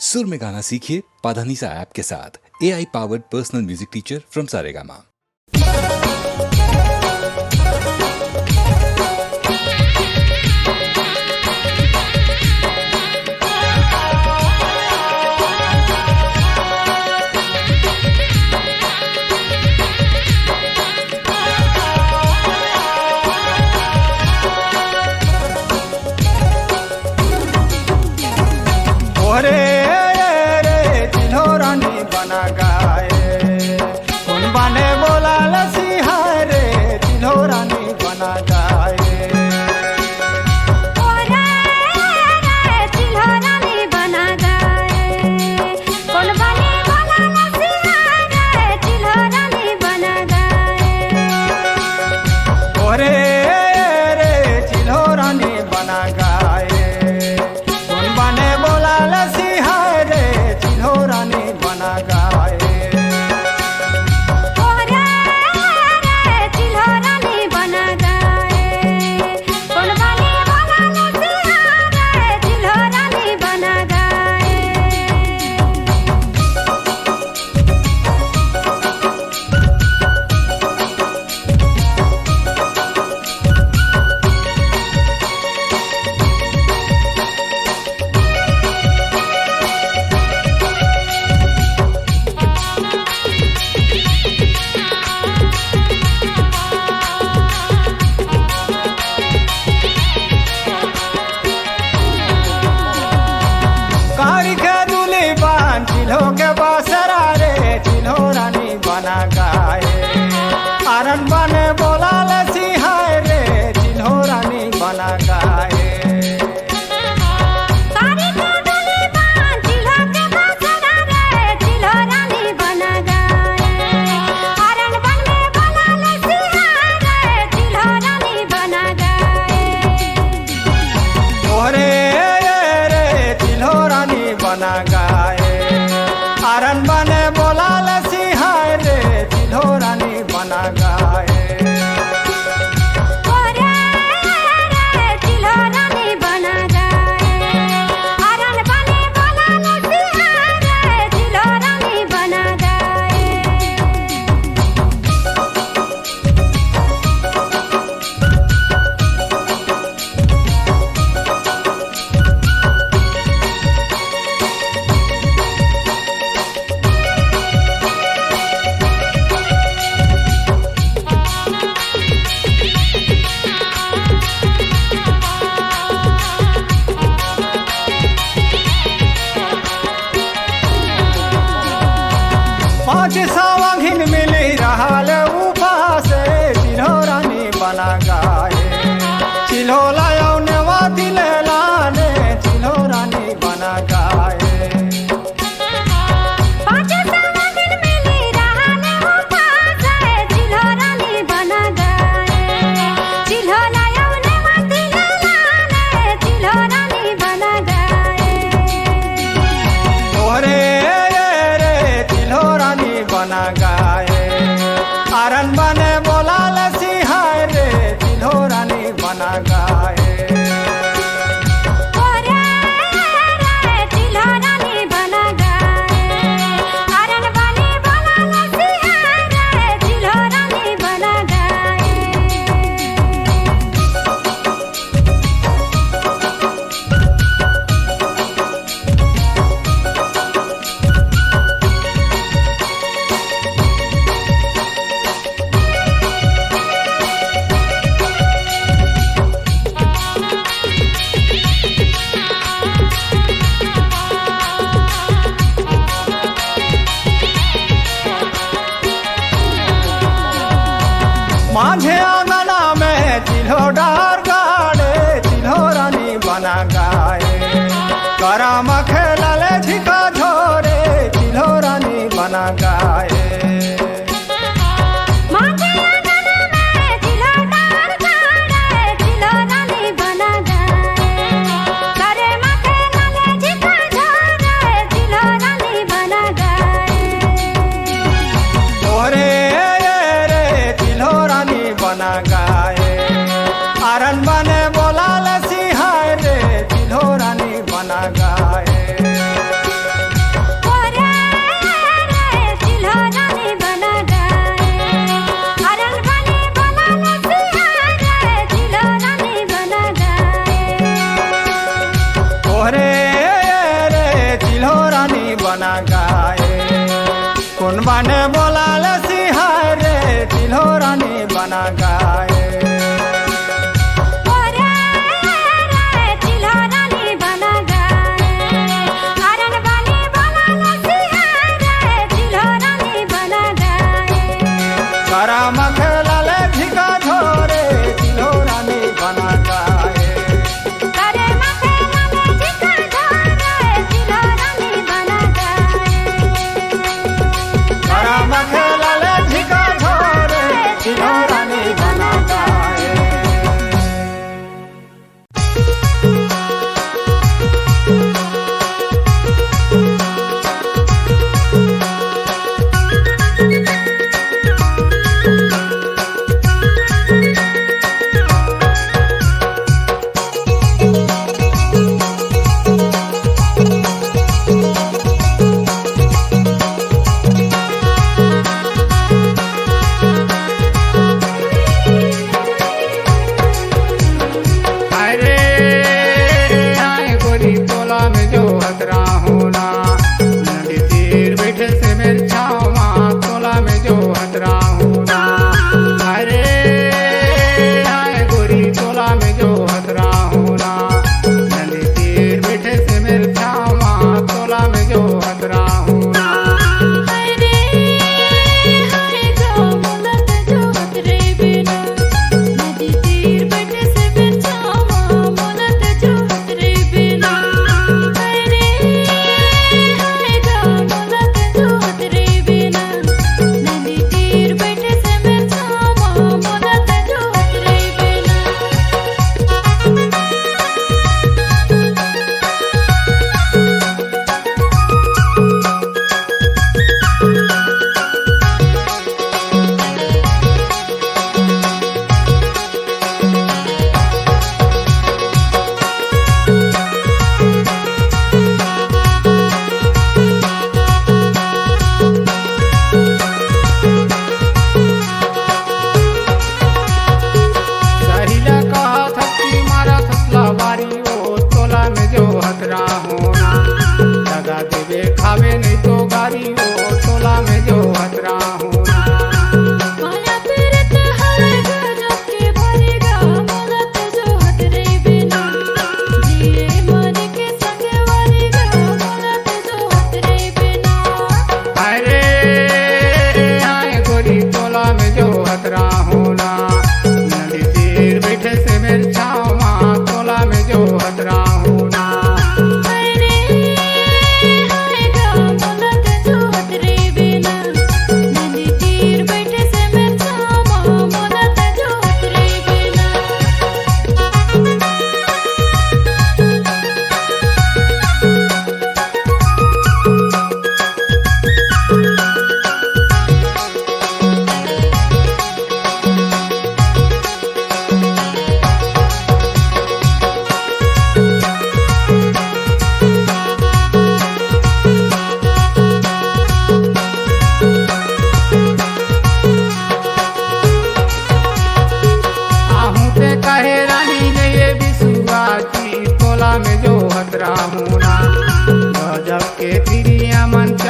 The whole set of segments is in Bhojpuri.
सुर में गाना सीखिए पाधानीसा ऐप के साथ। AI powered personal music teacher from Saregama. रे रे चिल्होरानी बना गाए कौन बने बोला लसीहा रे चिल्होरानी बना गाए रे रे चिल्होरानी बना गाए कौन बने बोला लसीहा रे चिल्होरानी बना गाए चिल्हो के बासरा रे चिल्होरानी बना गाए आरन बने बोला लसीहा रे चिल्होरानी बना गाए बना गाए आरन बने बोला लसीहा रे चिल्होरानी बना गाए पाँच सावंगिन मिली रहा उपास चिल्होरानी बना गाए चिल्हो लाने वाती लाने चिल्होरानी बना गाए बना गाए आरन बने बोला लसीहा रे चिल्होरानी बना गाए माझे आंगना में चिल्हो डार गाड़े चिल्होरानी बना गाए करम खेलले झिका झोरे चिल्होरानी बना गाए बना गाए आरन बने बोला लसीहा रे चिल्होरानी बना गाए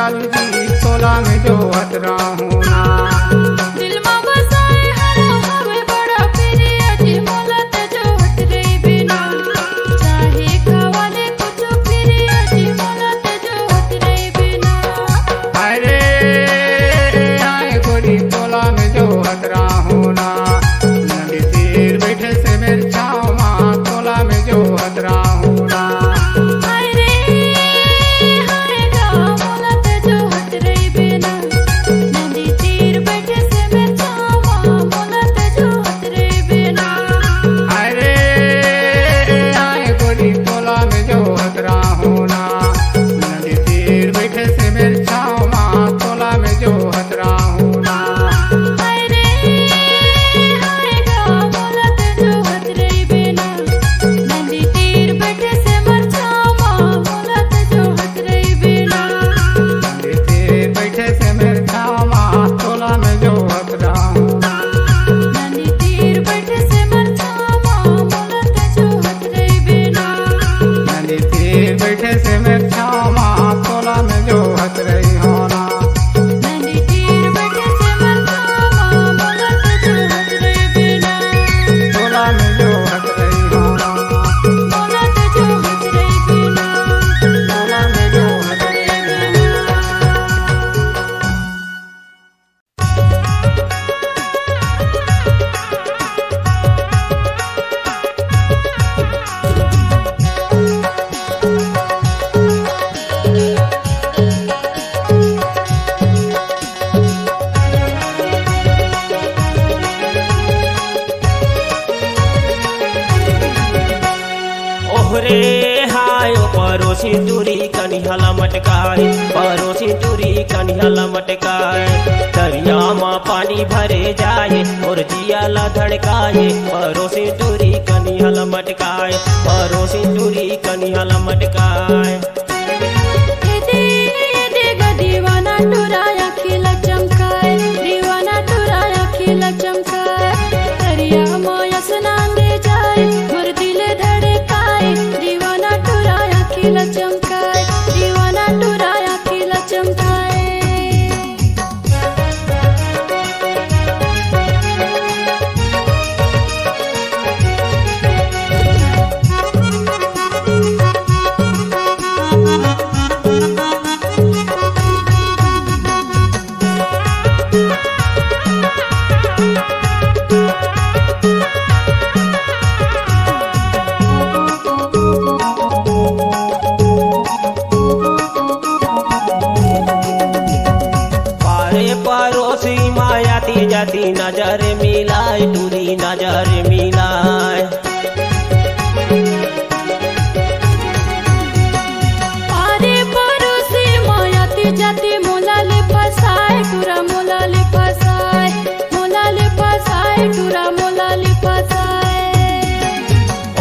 लालू जी तोला में जो हत रहूं ना। दिल में बसाए हरो हवे बड़ा प्रिय जी मोलत जो हट रही बिना चाहे खवाले कुछ प्रिय जी मोलत जो हट रही बिना। अरे आए गोरी तोला में जो हत रहूं ना। नदी तीर बैठे से मेरे छाँव माँ तोला में जो हत रहूं ना। परोसी दूरी कनिहाला मटकाए, परोसी दूरी कनिहाला मटकाए। दरिया माँ पानी भरे जाए और जियाला धड़काए, परोसी दूरी कनिहाला मटकाए, परोसी दूरी कनिहाला मटकाए। दीवाना टुराया खिला चमकाए, दीवाना टुराया खिला चमकाए। दरिया माया स्नान दे जाए मोर दिल धड़काए, दीवाना टुराया खिला चमकाए, दीवाना टुराया खिला चमकाए। परोसी मायाती जाती नजर मिलाए, दूरी नजर मिलाए। अरे परोसी मायाती जाती मोला ले फसाए, टूरा मोला ले फसाए, मोला ले फसाए, टूरा मोला ले फसाए।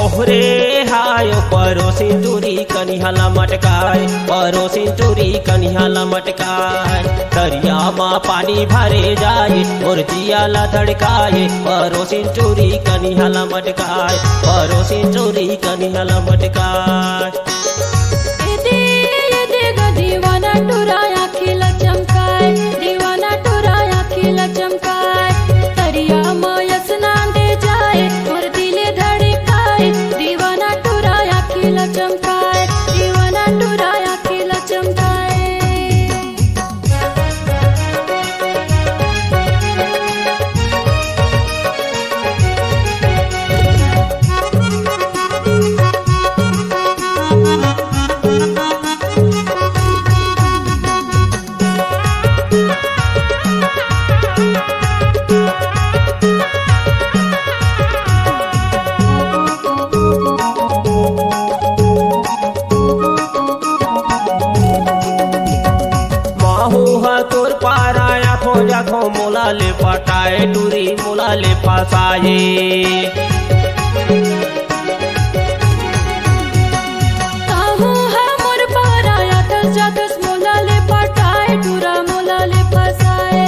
ओहरे हायो परोसी दूरी कनिहाला मटकाए, परोसी दूरी कनिहाला मटकाए। दरिया माँ पानी भरे जाए और जियाला धड़काए, परोसी दूरी कनिहाला मटकाए, परोसी दूरी कनिहाला मटकाए। दीवाना टुराया खिला चमकाए, दीवाना टुराया खिला चमकाए। दरिया माया स्नान दे जाए और दिल धड़काए, दीवाना टुराया खिला चमकाए, दीवाना टुराया खिला चमकाए। तोर पाराया खोजा खो मोला ले पटाए, टूरी मोला ले फसाए। मोर पाराया दस जादस मोला ले पटाए, टूरा मोला ले फसाए,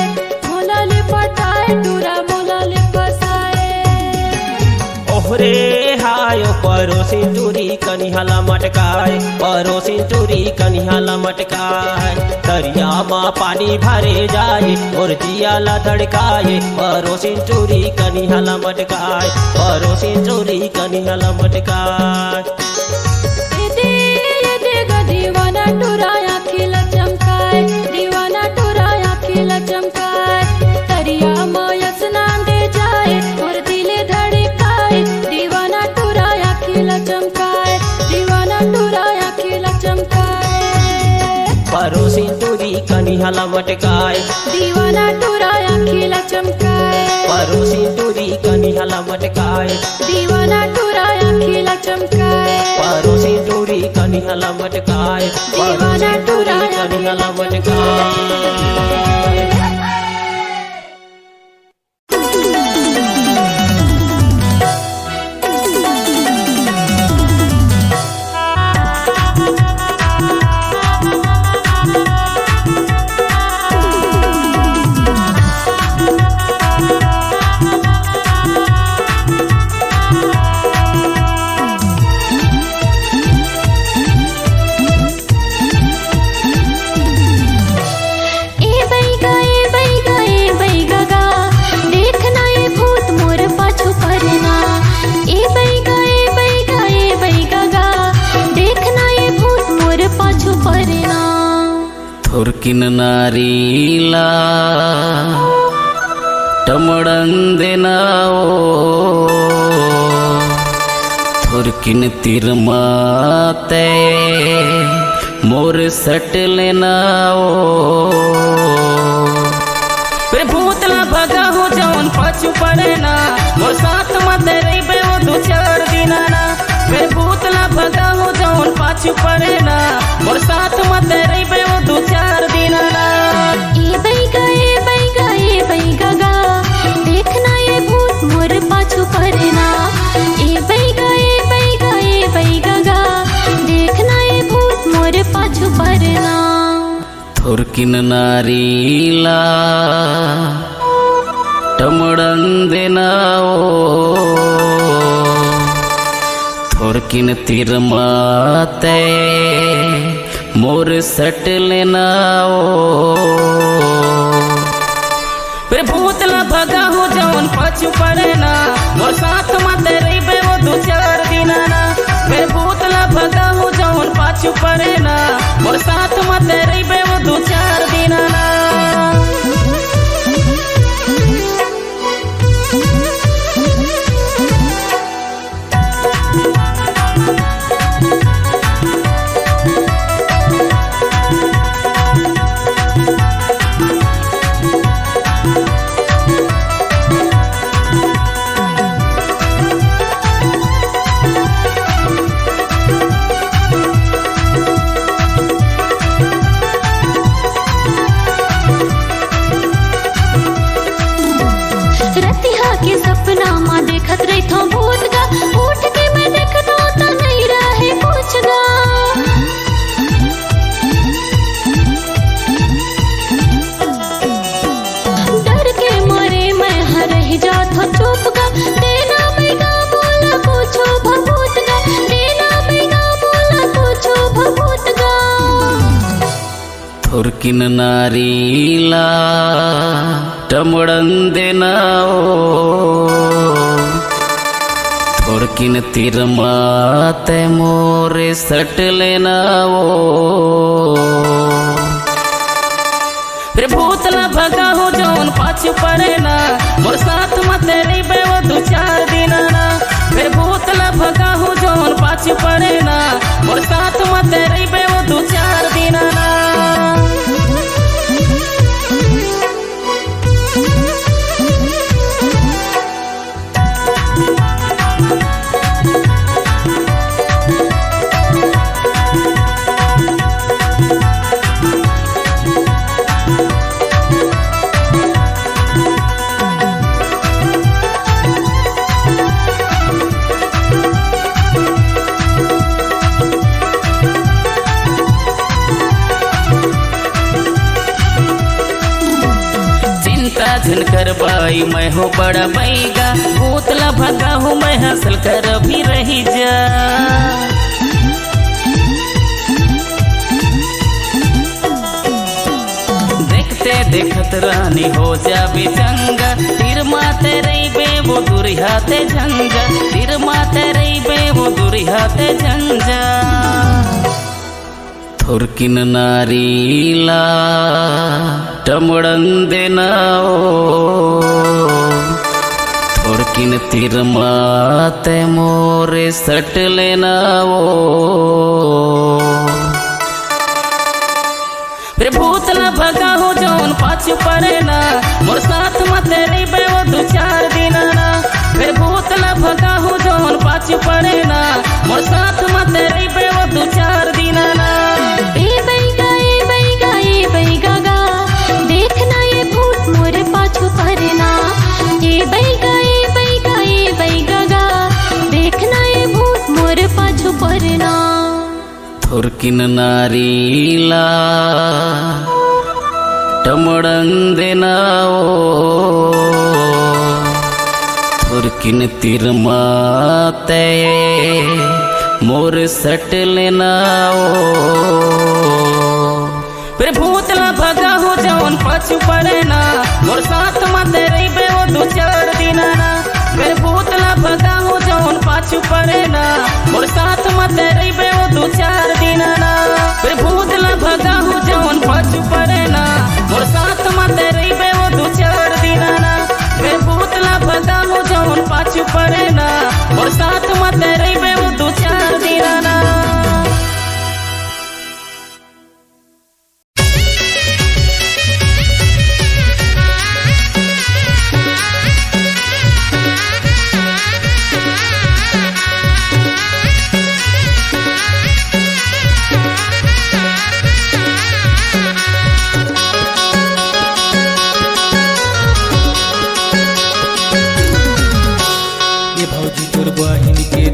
मोला ले पटाए, टूरा मोला ले फसाए। ओहरे हायो परोसी दूरी कनिहाला मटकाए, परोसी दूरी कनिहाला मटकाए। दरिया में पानी भरे जाए और जिया ला धड़काए परोसिन चोरी कनी हला मटकाए परोसिन चोरी कनी हला मटकाए ये देगा दीवाना टुराया खिला चमकाए दीवाना टुराया खिला चमकाए दरिया में स्नान दे जाए और दिले धड़काए दीवाना टुराया खिला चमकाए दीवाना टुराया खिला चमकाए परोसिन चोरी कनी हला मटकाए दीवाना टुराया खिला चमकाए परोसिन चोरी कनी हला मटकाए दीवाना टुराया खिला चमकाए परोसिन चोरी कनी हला मटकाए परोसिन चोरी कनी हला मटकाए थुरकिन नारीला टमड़ंदेनाओ थुरकिन तिरमाते मोर सट लेनाओ पे भूतला भगा हो जौन पाछू पड़े ना मोर साथ मत रही बे वो दो चार दिना ना पे भूतला भगा हो जौन पाछू पड़े ना मोर साथ मत रही बे वो दो चार दिना ना ए बैगा गा देखना ये भूत मोर पाछू पड़ना ए बैगा गा देखना ये भूत मोर पाछू पड़ना थुरकिन नारीला टमड़ंदेनाओ थुरकिन तिरमाते मोर सट लेनाओ पे भूतला भगा हो जौन पाछू पड़े ना मोर साथ मत रही बे वो दो चार दिना ना पे भूतला भगा हो जौन पाछू पड़े ना मोर साथ मत रही बे वो दो चार दिना ना रतिहा के सपना माँ देखत रही थो भूत गा उठ के मैं देखता तो नहीं रहे कुछ गा डर के मारे मैं हर ही जात हो चुप गा देना बैगा बोला कुछ भभूत गा देना बैगा बोला कुछ भभूत गा थुरकिन नारीला टमड़ंदेनाओ थुरकिन तिरमाते मोरे सट लेनाओ फिर भूतला भगा हो जौन पाछू पड़े ना मोर साथ मत रही बे वो दो चार दिना ना फिर भूतला भगा हो जौन पाछू पड़े ना मोर साथ मत रही बे वो दो चार दिना ना झन कर बाई मैं हो बड़ा बैगा भूतला भगा हूँ मैं हंसल कर भी रही जा देखत रानी हो जाबे चंगा तीर माते रही बे वो दुरिहाते झंझा तीर माते रही बे वो दुरिहाते झंझा थुरकिन नारीला टमड़न देनाओ थुरकिन तीर माते मोरे सट लेनाओ फिर भूत न भगा हो जौन पाछू पड़े ना मोर साथ मत रही बे वो दो चार दिन ना फिर भूत न भगा हो जौन पाछू पड़े ना मोर साथ मत रही बे वो दो चार दिन ना ए बैगा गा देखना ये भूत मोरे पाछू पड़ना ए बैगा गा देखना ये भूत मोरे पाछू पड़ना थुरकिन नारीला टमड़न देनाओ थुरकिन तीर माते मोर सट लेनाओ फिर भूत न भगा हो जौन पाछू पड़े ना मोर साथ मत रही बे वो दो चार दिन ना फिर भूत न भगा हो जौन पाछू पड़े ना मोर साथ मत रही बे वो दो चार दिन ना फिर भूत न भगा हो जौन पाछू पड़े ना मोर साथ मत रही बे वो दो चार दिन ना फिर भूत न भगा हो जौन पाछू पड़े ना मोर साथ मत रही बे वो दो चार दिन ना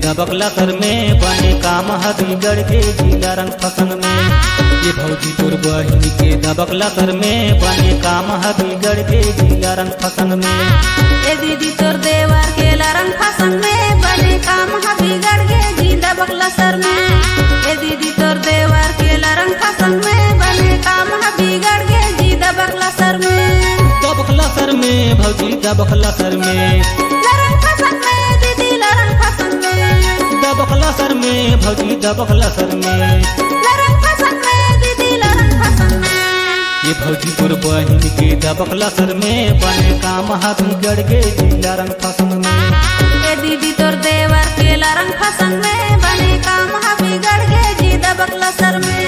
दबकला कर में बने काम बिगड़ के जिला रंग फसन में ये भौजी तोर बहिन के दबकला कर में बने काम बिगड़ के जिला रंग फसन में ए दीदी तोर देवर के रंग फसन में बने काम बिगड़ के जिला बकला सर में ए दीदी तोर देवर के रंग फसन में बने काम बिगड़ के जिला बकला सर में दबकला सर में भौजी दबकला सर में रंग फसन में दीदी रंग फसन में दबकला सर में भौजी दबकला सर में रंग फसन में दीदी रंग फसन में ये भौजी तोर बहिन के दबकला सर में बने काम बिगड़ के जिला रंग फसन में ए दीदी तोर देवर के रंग फसन में बने काम बिगड़ के जिला बकला सर में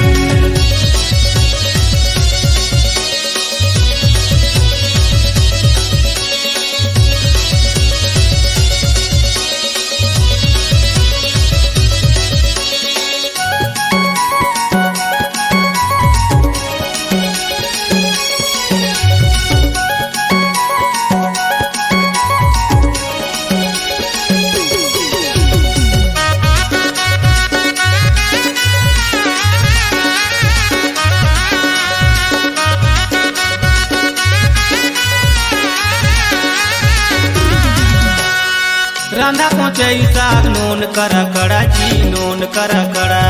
रांधा पहुँचे साग नून करा कड़ा जी नून करा कड़ा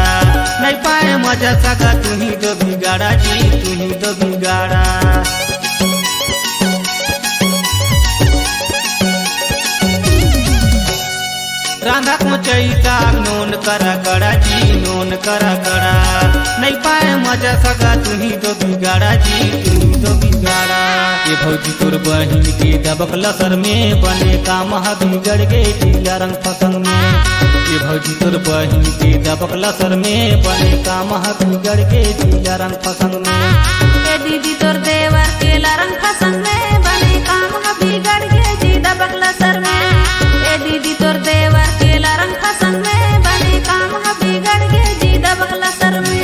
नहीं पाए मजा सगा तुम्ही दो बिगाड़ा जी तुम्ही दो बिगाड़ा रांधा पहुँचे साग नून करा कड़ा जी नून करा कड़ा नहीं पाए मजा सगा तुम्ही दो बिगाड़ा जी तुम्ही दो बिगाड़ा ये भौजी तोर बहिन के दबकला सर में बने काम बिगड़ के जिला रंग फसन में ये भौजी तोर बहिन के दबकला सर में बने काम बिगड़ के जिला रंग फसन में ए दीदी तोर देवर के रंग फसन में बने काम बिगड़ के जिला बकला सर में ए दीदी तोर देवर के रंग फसन में बने काम बिगड़ के जिला बकला सर में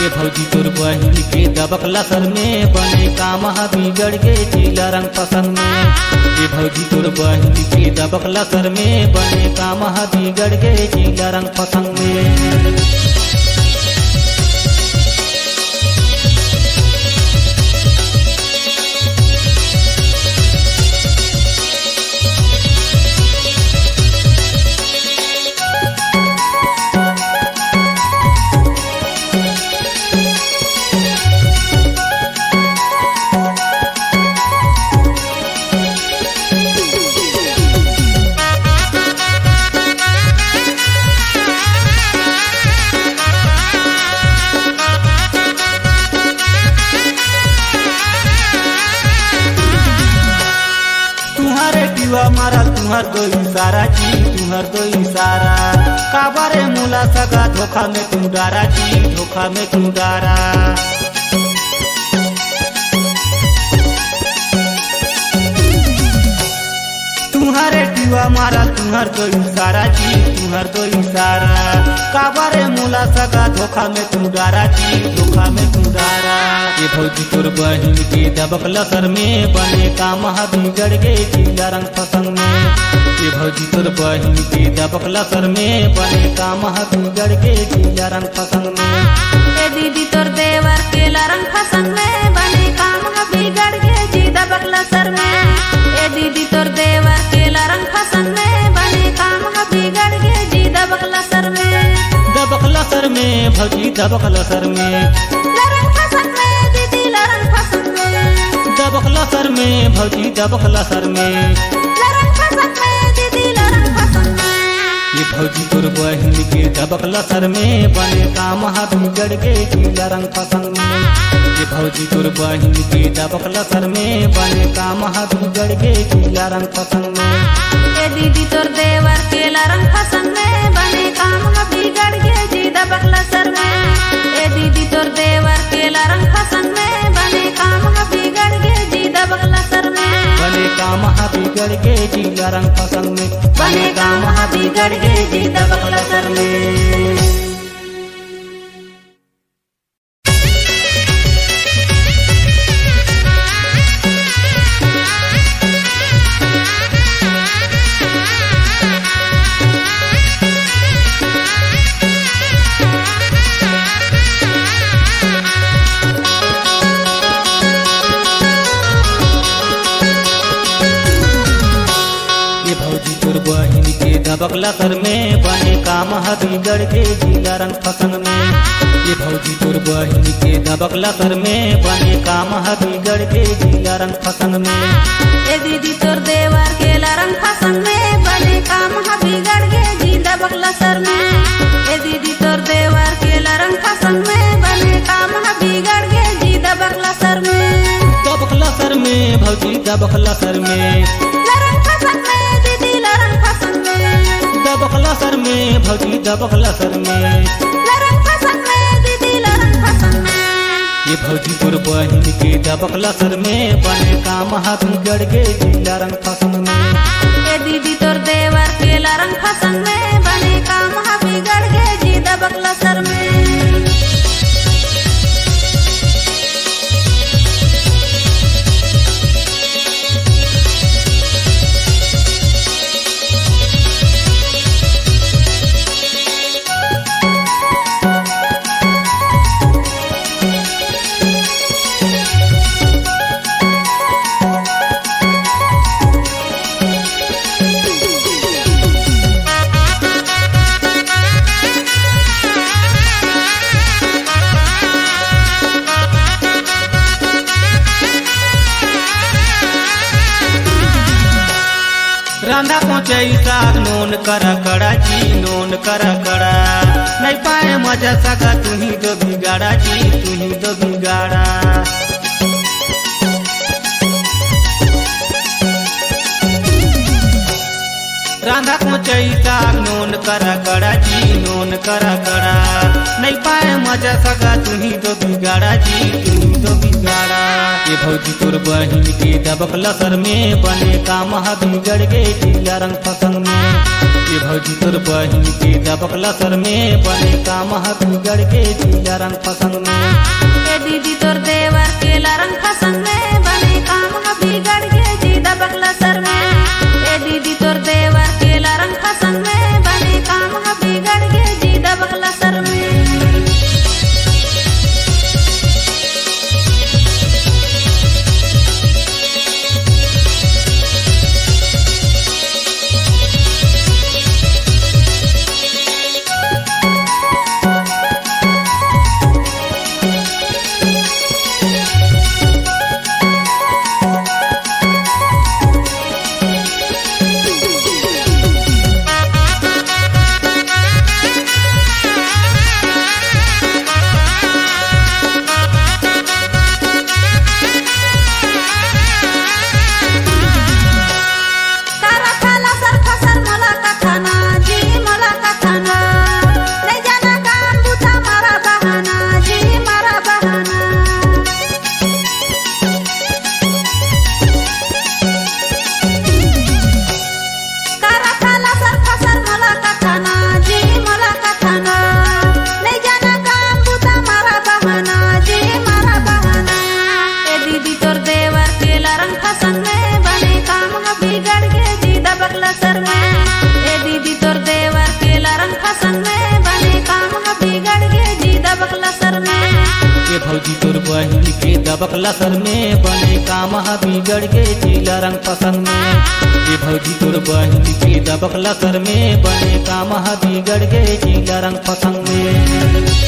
ये भौजी तोर बहिन के दबक लसर में बने काम बिगड़ के जिला रंग पसंद में। ये भौजी तोर बहिन के दबक लसर में बने काम बिगड़ के जिला रंग पसंद में। मारा तुहर दो इशारा जी तुहर दो इशारा काबारे मुला सगा धोखा में तुम डारा जी धोखा में तुम डारा। तुम्हारे टीवा मारा तुहर दो इशारा जी तुहर दो इशारा काबारे मुला सगा धोखा में तुम डारा जी धोखा में तुम डारा। ये भौजी तोर बहिन के दबक लसर में बने काम बिगड़ के जिला रंग पसंद में। ये भौजी तोर बहिन के दबक लसर में बने काम बिगड़ के जिला रंग पसंद में। ए दीदी तोर देवर के रंग पसंद में बने काम बिगड़ के जी दबक लसर में। ए दीदी तोर देवर के रंग पसंद में बने काम बिगड़ के जी दबक लसर में। दबक लसर में भौजी दबक लसर में रंग पसंद में दीदी रंग पसंद में। दबक लसर में भौजी दबक लसर में रंग पसंद में दीदी रंग पसंद में। ये भौजी तोर बहिन के दबक लसर में बने काम बिगड़ के जिला रंग पसंद में। ये भौजी तोर बहिन के दबक लसर में बने काम बिगड़ के जिला रंग पसंद में। ए दीदी तोर देवर के रंग पसंद में बने काम बिगड़ के जी दबक लसर में। ए दीदी तोर देवर के रंग पसंद में बने काम बिगड़ के जी दबक लसर में। बने काम बिगड़ के जिला रंग पसंद में बने काम बिगड़ के जी दबक लसर में। दबक लसर में बने काम बिगड़ के जिला रंग पसंद में। ये भौजी तोर बहिन के दबक लसर में बने काम बिगड़ के जिला रंग पसंद में। ए दीदी तोर देवर के रंग पसंद में बने काम बिगड़ के जी दबक लसर में। ए दीदी तोर देवर के रंग पसंद में बने काम बिगड़ के जी दबक लसर में। दबक लसर में भौजी दबक लसर में रंग पसंद में दीदी रंग पसंद में। दबक लसर में भौजी दबक लसर में रंग पसंद में दीदी रंग पसंद में। ये भौजी तोर बहिन के दबक लसर में बने काम बिगड़ के जिला रंग पसंद में। ए दीदी तोर देवर के रंग पसंद में बने काम बिगड़ के जी दबक लसर में। रांधा पहुँचे साग नोन करा कड़ा जी नोन करा कड़ा नहीं पाए मजा सगा तुम्ही दो बिगाड़ा जी तुम्ही दो बिगाड़ा। रांधा पहुँचे साग नोन करा कड़ा जी नोन करा कड़ा नहीं पाए मजा सगा तुम्ही दो बिगाड़ा जी तुम्ही दो बिगाड़ा। ये भौजी तोर बहिन के दबक लसर में बने काम बिगड़ के जिला रंग पसंद में। ये भौजी तोर बहिन के दबक लसर में बने काम बिगड़ के जिला रंग पसंद में। भौजी तोर बहिन के दबक लसर में बने काम बिगड़ के जिला रंग पसंद में। ये भौजी तोर बहिन के दबक लसर में बने काम बिगड़ के जिला रंग पसंद में।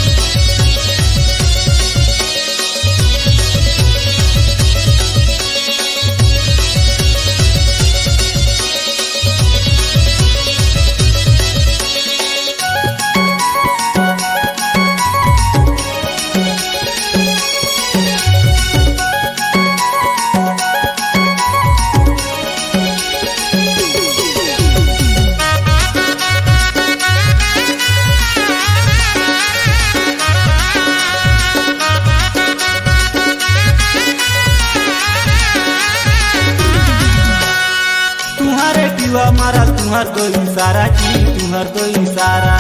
मारा तुहर दो इशारा जी, तुहर दो इशारा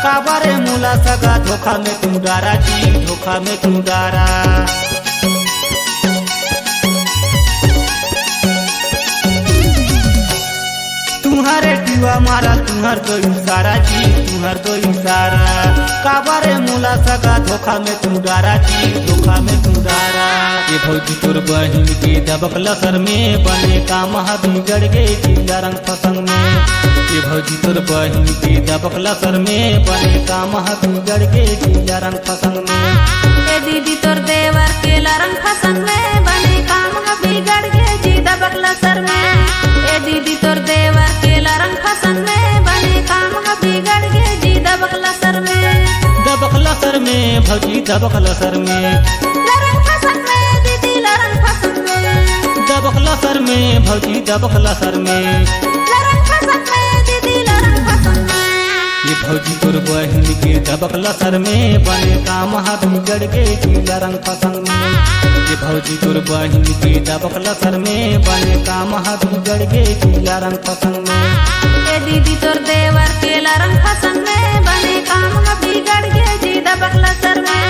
काबारे मुला सगा धोखा में तुम डारा जी, धोखा में तुम डारा। तुम्हारे टीवा मारा तुहर दो इशारा जी, तुहर दो इशारा काबारे मुला सगा धोखा में तुम डारा जी, धोखा में तुम डारा। ये भौजी तोर बहिन के दबक लसर में बने काम बिगड़ गए जिला रंग पसंद में। ये भौजी तोर बहिन के दबक लसर में बने काम बिगड़ गए जिला रंग पसंद में। ए दीदी तोर देवर के रंग पसंद में बने काम बिगड़ गए जी दबक लसर में। ए दीदी तोर देवर के रंग पसंद में बने काम बिगड़ गए जी दबक लसर में। दबक लसर में भौजी दबक लसर में रंग पसंद में दीदी रंग पसंद में। दबक लसर में भौजी दबक लसर में रंग पसंद में दीदी रंग पसंद में। ये भौजी तोर बहिन के दबक लसर में बने काम बिगड़ के जिला रंग पसंद में। ये भौजी तोर बहिन के दबक लसर में बने काम बिगड़ के जिला रंग पसंद में। ए दीदी तोर देवर के रंग पसंद में बने काम बिगड़ गए जी दबक लसर में।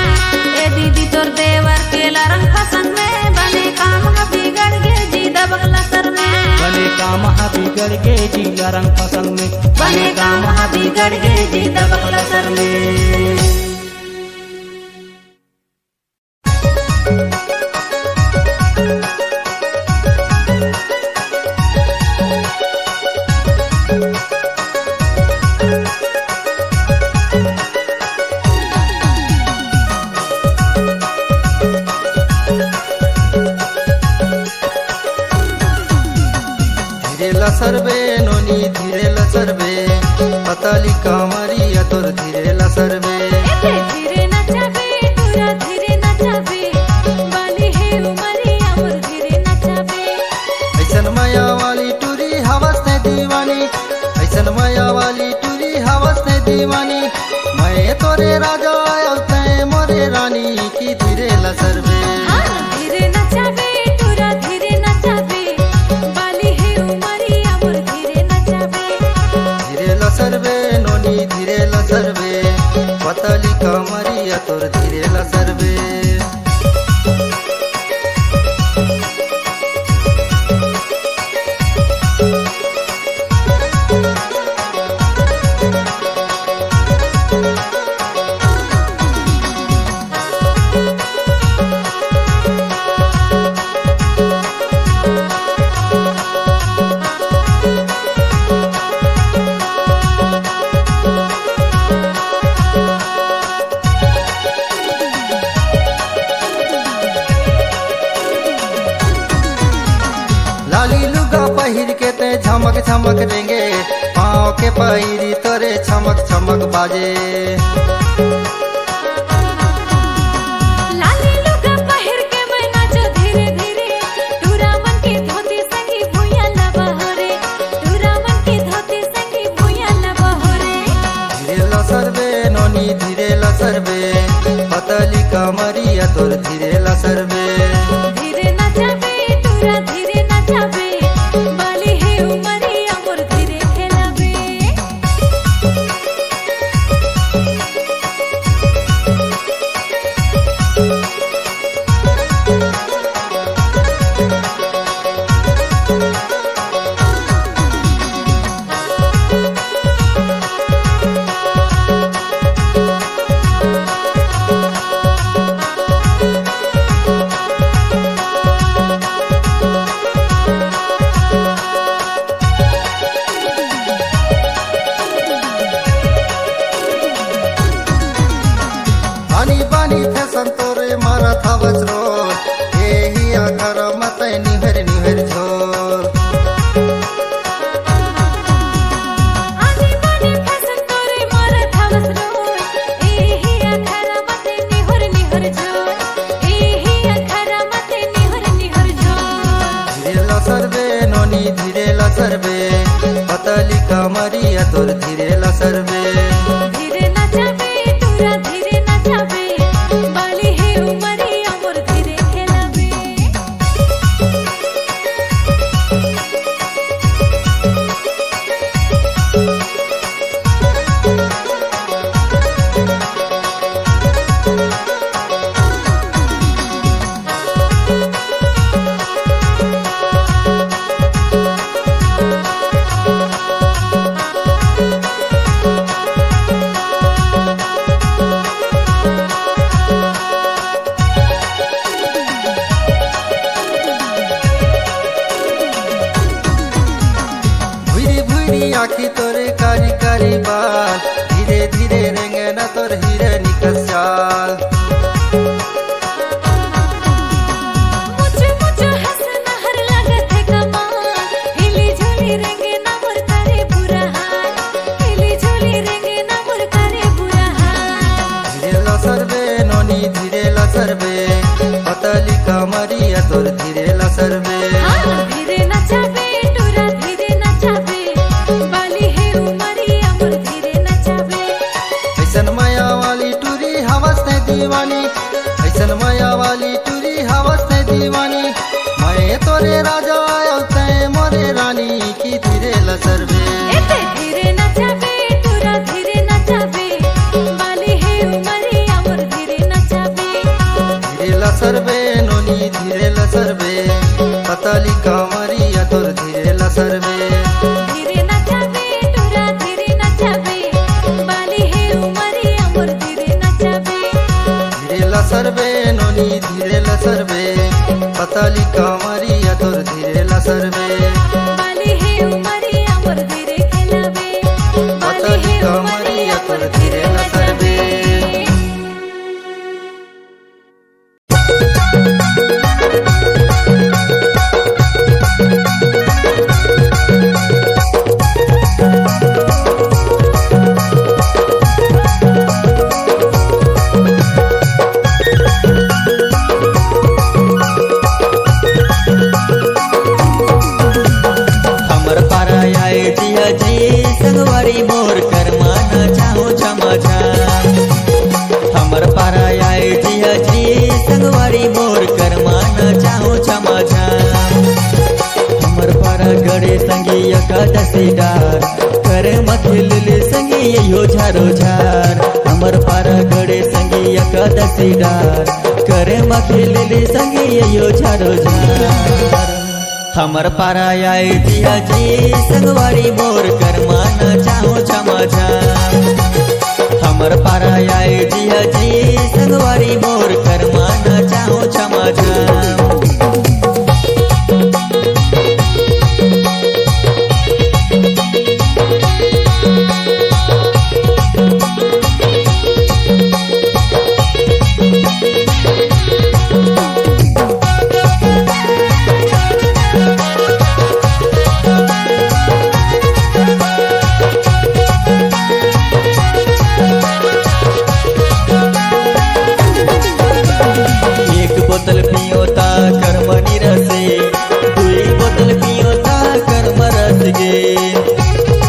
ए दीदी तोर देवर के रंग पसंद में बने काम बिगड़ गए जी दबक लसर में। बने काम बिगड़ के जिला रंग पसंद में, बने काम बिगड़ गए जी दबक लसर में। लसरबे नोनी धीरे लसरबे पतली कमरिया तोर धीरे लसरबे। धीरे नचाबे तोरा धीरे नचाबे बाली है उमरिया मोर धीरे नचाबे। ऐसन माया वाली टूरी हवस ने दीवानी, ऐसन माया वाली टूरी हवस ने दीवानी। मैं तोरे राजा तय मोरे रानी की धीरे लसरबे। धीरे नचाबे तोरा धीरे नचाबे बाली है उमरिया मोर धीरे नचाबे। धीरे लसरबे नोनी धीरे लसरबे पतली कमरिया तोर धीरे लसरबे। लाली लुगा पहिर के ते झमक झमक देंगे, पाँव के पैरी तोरे चमक चमक बाजे। लाली लुगा पहिर के मैं नाचो धीरे धीरे टूरा मन के धोती संगी भुइया लबहरे। टूरा मन के धोती संगी भुइया लबहरे। धीरे लसरबे नोनी धीरे लसरबे पतली कमरिया तोर धीरे लसरबे। धीरे नचाबे तोरा धीरे नचाबे बाली है उमरिया मोर धीरे खेलाबे। फैशन तोरे मारा था बचरो यही आखर मत निहर निहर झोर आनी बानी फैशन तोरे मारा थावस रोय एही अखरा मते निहर निहर जोर एही अखरा मते निहर निहर जोर धीरे लसरबे नोनी धीरे लसरबे पतली कमरिया तोर धीरे लसरबे धीरे नचाबे तोरा धीरे नचाबे बाली है उमरिया मोर धीरे खेलाबे भुरी भुरी आखी तोरे कारी कारी बाल धीरे धीरे रेंगे न तोर हीरे निकस चाल मुझ मुझ हंसना हर लागत है कमाल हिली झोली रेंगे ना मोर करे बुरा हाल हिली झोली रेंगे ना मोर करे बुरा हाल धीरे लसरबे नोनी धीरे लसरबे पतली कमरिया तोर धीरे लसरबे हाँ धीरे नचाबे तोरा धीरे नचाबे बाली है उमरिया मोर धीरे नचाबे ऐसन माया वाली टूरी हवस ने दीवानी ऐसन माया वाली टूरी हवस ने दीवानी मैं तोरे राजा आयो तय मोरे रानी की धीरे लसरबे एते धीरे नचाबे तोरा धीरे नचाबे बाली है उमरिया मोर धीरे नचाबे धीरे लसरबे नोनी धीरे लसरबे पतली कमरिया तोर धीरे लसरबे धीरे नचाबे तोरा धीरे नचाबे बाली है उमरिया मोर धीरे नचाबे धीरे लसरबे नोनी धीरे लसरबे पतली कमरिया तोर धीरे लसरबे बाली है उमरिया मोर धीरे खेलाबे पतली कमरिया तोर धीरे लसरबे हमर पारा आए जिया जी संगवारी मोर कर माना चाहो क्षमा हमर पारा आए जिया जी संगवारी मोर कर माना चाहो क्षमा हमर पारा गड़े संगी एकादशी डार कर मखिल संगी यो झारो झार हमर पारा गड़े संगी एकादशी डार कर मखिल संगी यो झारो झार हमर पारा आए जिया जी संगवारी मोर कर माना चाहो क्षमा हमर पारा आए जिया जी संगवारी मोर कर माना चाहो क्षमा एक बोतल पियो ता कर्म निरसे दुई बोतल पियो ता कर्म रस गे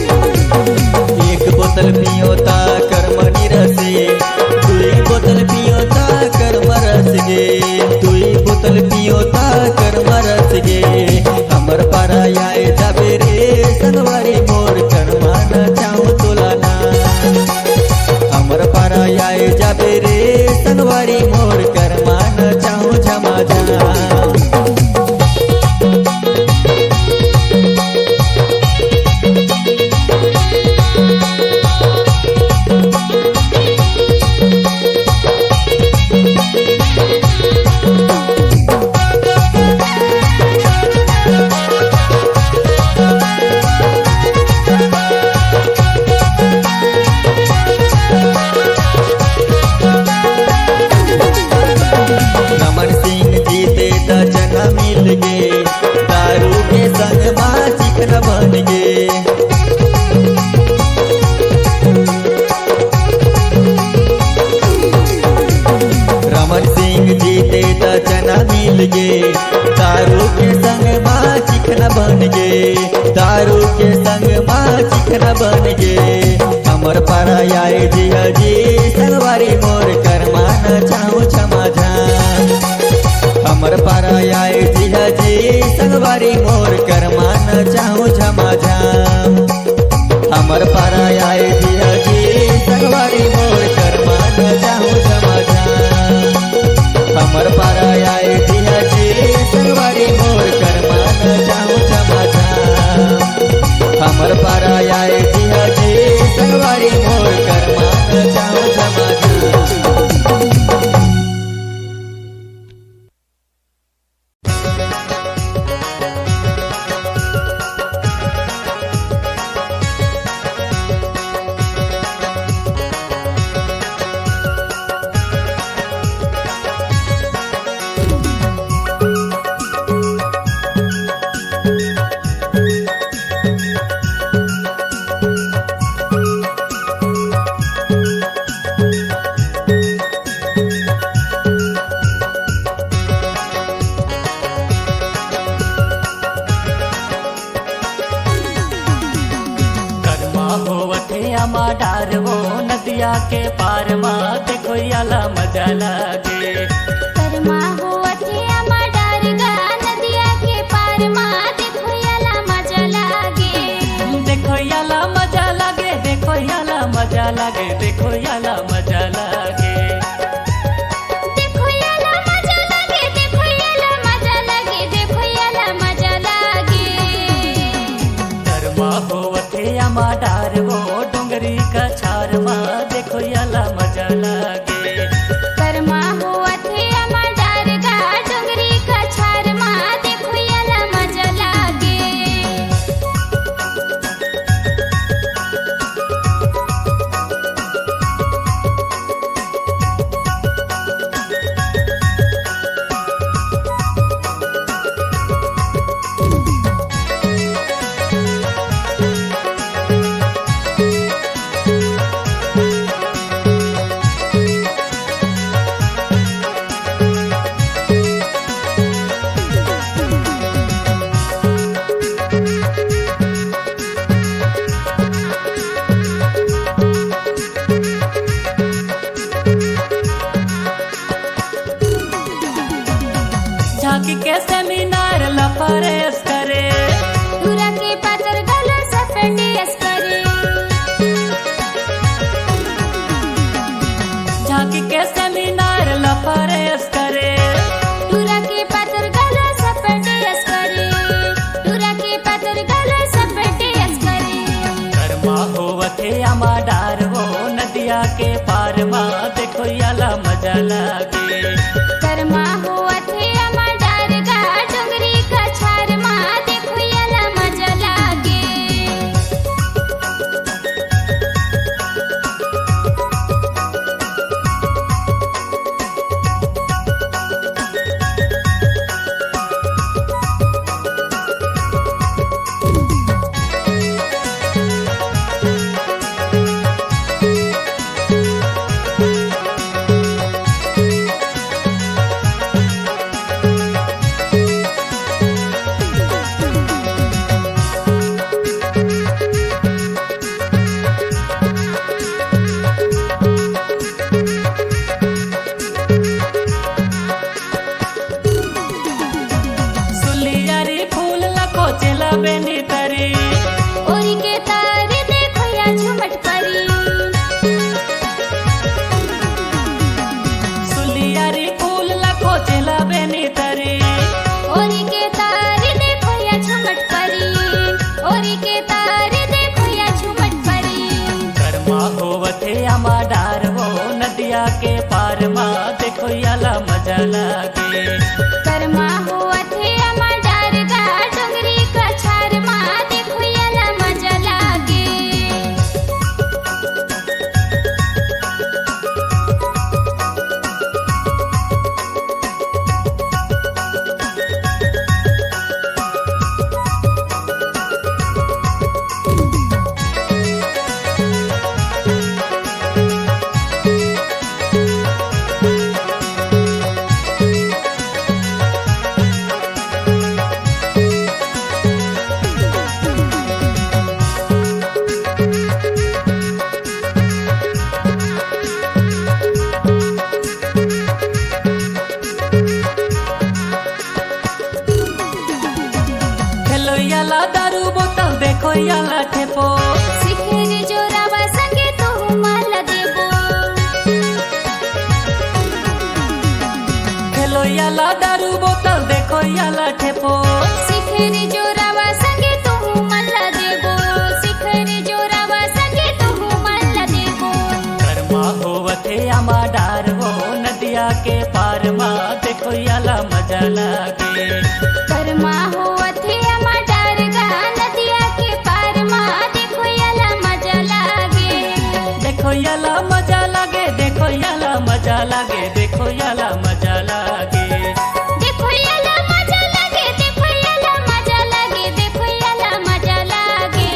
एक बोतल पियो ता कर्म निरसे दुई बोतल पियो ता कर्म रस गे दुई बोतल पियो ता कर्म रस गे हमर पारा आए जाबे रे संगवारी मोर कर माना चाहो तोलाना हमर पारा आए जाबे रे संगवारी मोर कर माना चाहो क्षमा चिकना बन गे, दारू के संग माँ चिकना बन गे। हमर पारा आए जिया जी संगवारी मोर करमान चाहू क्षमा झाम। हमर पारा आए जिया जी संगवारी मोर करमान चाहू क्षमा झाम। हमर पारा आए जिया जी संगवारी मोर करमान चाहू क्षमा झाम। हमर पारा आए जिया जी संगवारी मोर करमान चाहू क्षमा झाम। हमर पारा आए जिया जी संगवारी मोर करमान चाहू क्षमा झाम। नदिया के पार माँ देखो याला मजा लागे। करमा होवथे अमा डारगा नदिया के पार माँ देखो याला मजा लागे। देखो याला मजा लागे, देखो याला मजा लागे, देखो याला मजा लागे। देखो याला मजा लागे, देखो याला मजा लागे, देखो याला मजा लागे। करमा होवथे अमा डार वो डोंगरी का छार माँ देखो याला मजा लागे। करमा होवथे अमा डारगा डोंगरी का छार माँ देखो याला मजा लागे। झांकी के सेमिनार लफरेस करे। तुरा के पातर गला सफेदेस करे। झांकी के सेमिनार लफरेस करे। तुरा के पातर गला सफेदेस करे। तुरा के पातर गला सफेदेस करे। करमा होवथे अमा डार वो नदिया के पार माँ देखो याला मजा लागे। करमा होवथे अमा डारगा डोंगरी का छार माँ देखो याला मजा लागे। सुलियारी फूल लको चला बेनी तरी। ओरी के तारे देखो या झुमट परी। सुलियारी फूल लको चला बेनी तरी। ओरी के तारे देखो या झुमट परी। ओरी के तारे देखो या झुमट परी। करमा होवथे अमा डार वो नदिया के पार माँ देखो याला मजा लागे। करमा होवथे अमा डारगा डोंगरी का छार माँ देखो याला मजा लागे। शिखरी जोरावा संगे तू मला देबो शिखरी जोरावा संगे तू मला देबो कर्मा होवथे आमा डार हो नदिया के पार मा देखो याला मजा लागे कर्मा होवथे अमा डारगा नदिया के पार मा देखो याला मजा लागे देखो याला मजा लागे देखो याला मजा लागे देखो याला मजा लागे देखो याला मजा लागे देखो याला मजा लागे देखो याला मजा लागे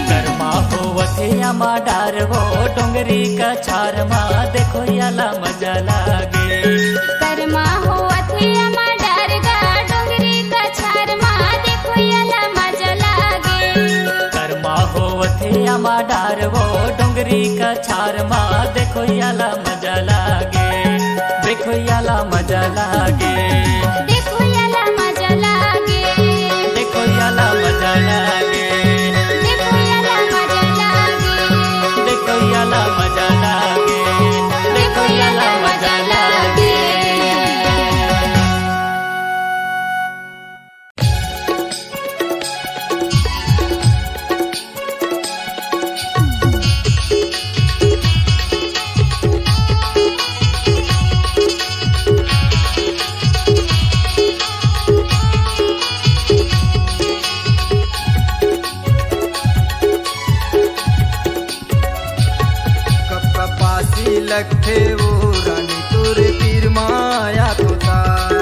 कर्मा होवथे आमा डार हो डोंगरी का छार मा देखो याला मजा लागे कर्मा होवथे अमा डारगा डोंगरी का छार मा देखो याला मजा लागे कर्मा होवथे आमा डार हो डोंगरी का छार मा देखो याला मजा लागे देखो याला मजा लागे देखो याला मजा लागे देखो याला मजा लागे देखो याला मजा लागे देखो याला मजा लागे देखो याला मजा लागे कपासी लगथे वो रानी तोरे पीर माया तोतार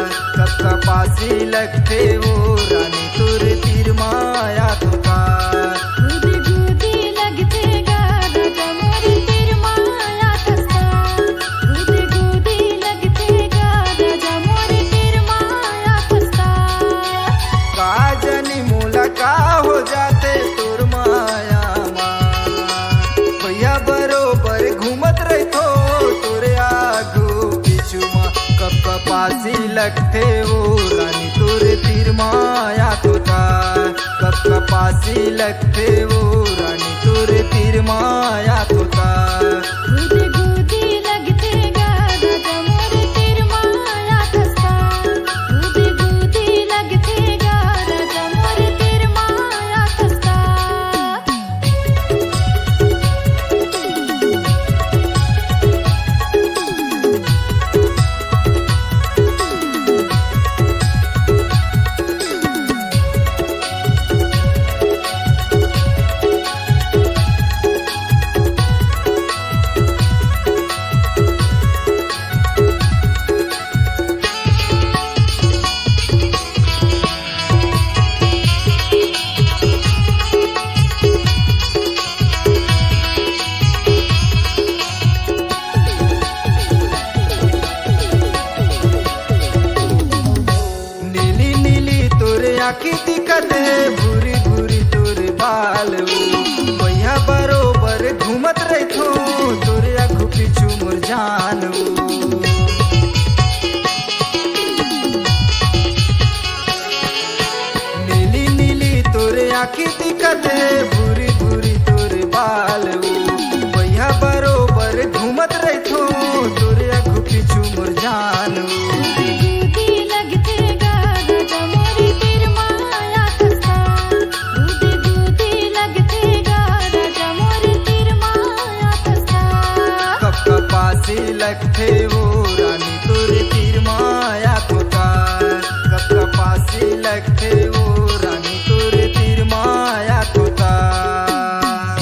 कपासी लगथे वो रानी तोरे पीर माया तोतार गुदी गुदी लगते गादा जमोरी तीर माया कस्ता गुदी गुदी लगते गादा जमोरी तीर माया कस्ता काजनी मोला का हो जाते तोर माया माँ भैया बरोबर घूमत रहतो तोरे आगू पीछू माँ कपासी लगथे वो रानी तोरे तीर माया तोतार कपासी लगथे वो रानी तोरे तीर माया तोतार गुदी गुदी लगते गादा जमोरी तीर माया कस्ता गुदी गुदी लगते गादा जमोरी तीर माया कस्ता नीली नीली तोरे आँखी दिखत है भूरी भूरी तोरे बाल भैया बरोबर घूमत रहतो तोरे आँखों पीछू मोर जान नीली नीली तोरे आँखी दिखत है भूरी भूरी तोरे बाल भैया बरोबर घूमत रहतो तोरे आँखों पीछू मोर जान गुदी गुदी लगते गादा जमोरी तीर माया कस्ता गुदी गुदी लगते गादा जमोरी तीर माया कस्ता कपासी लगथे वो रानी तोरे तीर माया तोतार कपासी लगथे वो रानी तोरे तीर माया तोतार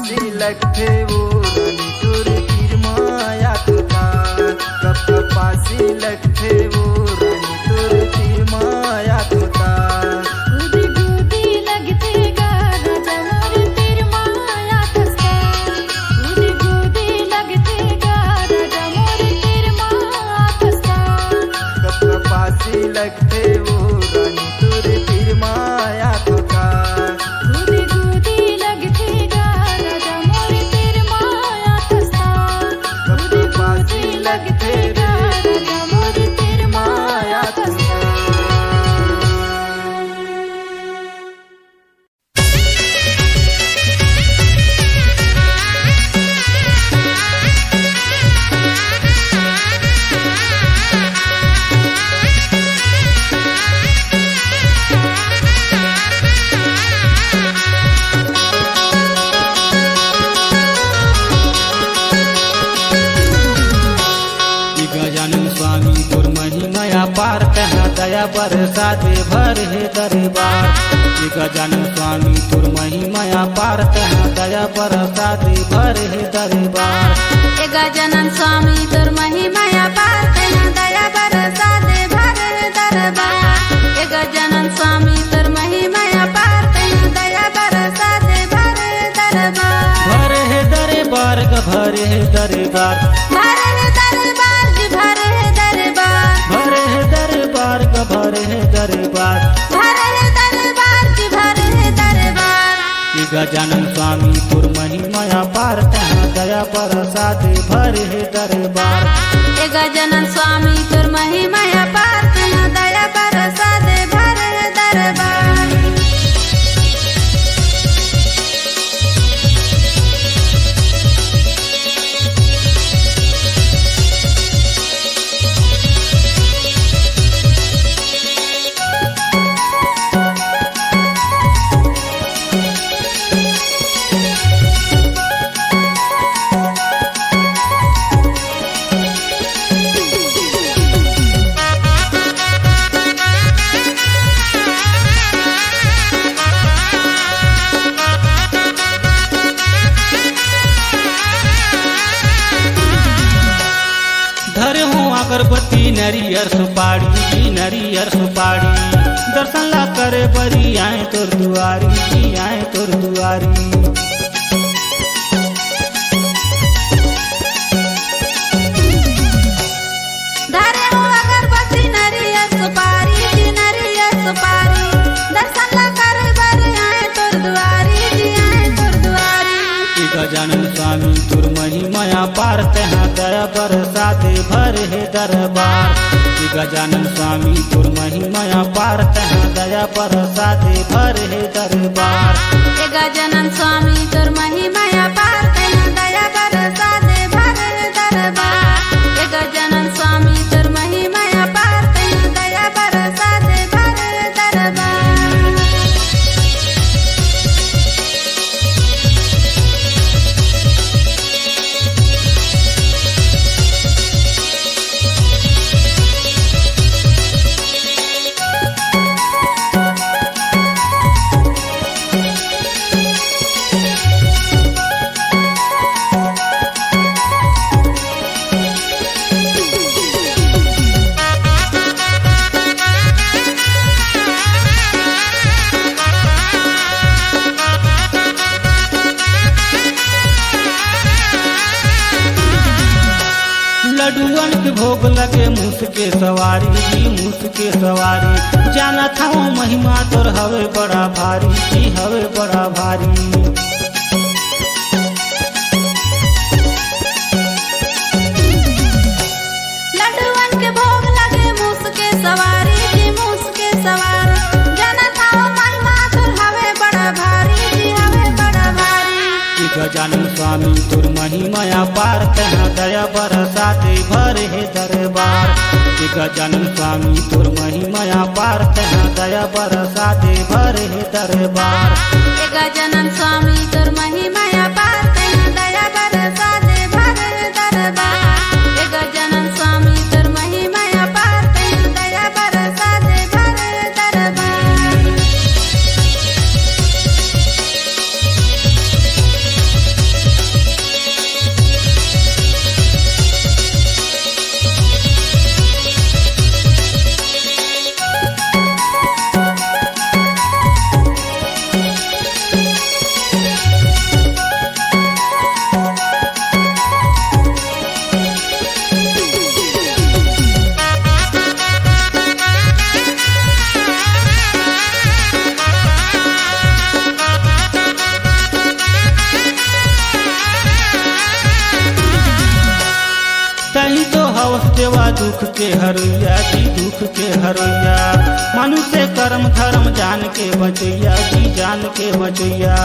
पासी लगथे वो रानी तोर तीर माया तुकार कब पासी लगथे वो रानी तोर तीर माया तुकार गुदी गुदी लगते गा राजा मोर तीर माया खस्ता गुदी गुदी लगते गा राजा मोर तीर माया खस्ता कब पासी लगथे वो रानी तोर तीर माया तुकार गुदी गुदी लगते गा राजा मोर तीर माया खस्ता गुदी गुदी लगते गा राजा मोर तीर माया खस्ता गजानन स्वामी तोर महिमा पार तहाँ दया बरसा दे भर हे दरबार गजानन स्वामी तोर महिमा पार तहाँ दया बरसा दे भर हे दरबार ए गजानन स्वामी तोर महिमा पार तहाँ दया बरसा दे भर दरबार ए गजानन स्वामी तोर महिमा पार तहाँ दया बरसा दे भर दरबार भर हे दरबार भर हे दरबार भर दरबार जी भर दरबार भर हे दरबार भर हे दरबार भर दरबार जी भर दरबार गजानन स्वामी तोर महिमा पार तहाँ दया बरसा दे भर हे दरबार ए गजानन स्वामी तोर महिमा पार तहाँ दया बरसा दे भर दरबार धरे हूँ अगरबत्ती नरियर सुपारी दर्शन ला करे बरी आए तोर दुआरी धरे हो अगरबत्ती नरियर सुपारी जी नरियर सुपारी दर्शन ला कर बर आए तोर दुआरी जी आए तोर दुआरी गजानन स्वामी तोर महिमा पार तहाँ दया बरसा दे भर हे दरबार गजानन स्वामी तोर महिमा पार तहाँ दया बरसा दे भर हे दरबार ए गजानन स्वामी तोर महिमा पार तहाँ दया बरसा दे भर दरबार ए गजानन स्वामी तोर महिमा पार तहाँ दया बरसा दे भर दरबार लड्डुअन के भोग लगे मूस के सवारी जाना था वो महिमा तोर हवे बड़ा भारी लड्डुअन के भोग लगे मूस के सवारी जी मूस के सवार जाना था वो महिमा तोर हवे बड़ा भारी जी हवे बड़ा भारी गजानन स्वामी तोर महिमा पार तहाँ दया बरसा दे भर हे दरबार गजानन स्वामी तोर महिमा पार तहाँ दया बरसा दे भर हे दरबार ए गजानन स्वामी तोर महिमा पार तहाँ दया बरसा दे भर दरबार ए गजानन स्वामी तोर महिमा पार तहाँ दया बरसा दे भर दरबार हवा दुख के हरैया जी दुख के हरैया मनुष्य कर्म धर्म जान के बचैया जी जान के बचैया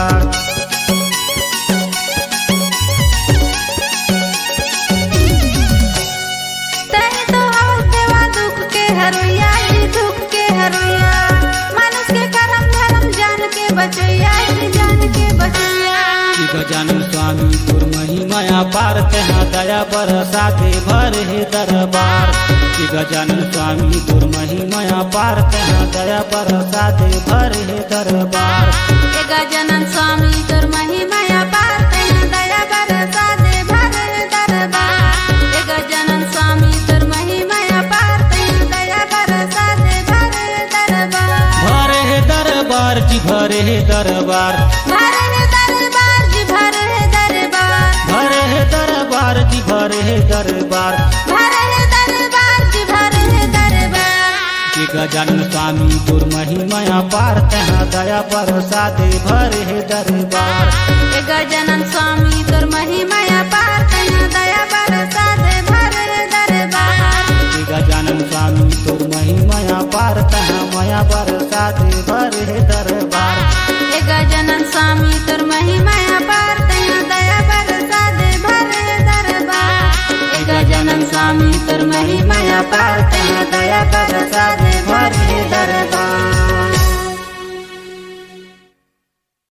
तही तो हवस देवा दुख के हरैया जी दुख के हरैया मनुष्य के कर्म धर्म जान के बचैया जी जान के बचैया गजानन स्वामी तुर महिमा पार तहाँ दया बरसा दे भर हे दरबार गजानन स्वामी तुर महिमा पार तहाँ दया बरसा दे भर हे दरबार गजानन स्वामी तुर महिमा पार तहाँ दया बरसा दे भर हे दरबार गजानन स्वामी तुर महिमा पार तहाँ दया बरसा दे भर हे दरबार भर हे दरबार जी भर हे दरबार भर हे दरबार जी भर हे दरबार भर हे दरबार जी भर हे दरबार भर हे दरबार जी भर हे दरबार गजानन स्वामी तुर महिमा पार तहाँ दया बरसा दे भर हे दरबार गजानन स्वामी तुर महिमा पार तहाँ दया बरसा दे भर हे दरबार गजानन स्वामी तुर महिमा पार तहाँ माया बरसा दे भर हे दरबार गजानन स्वामी तुर महिमा पार तहाँ दया बरसा दे भर हे दरबार गजानन स्वामी तुर महिमा पार तहाँ दया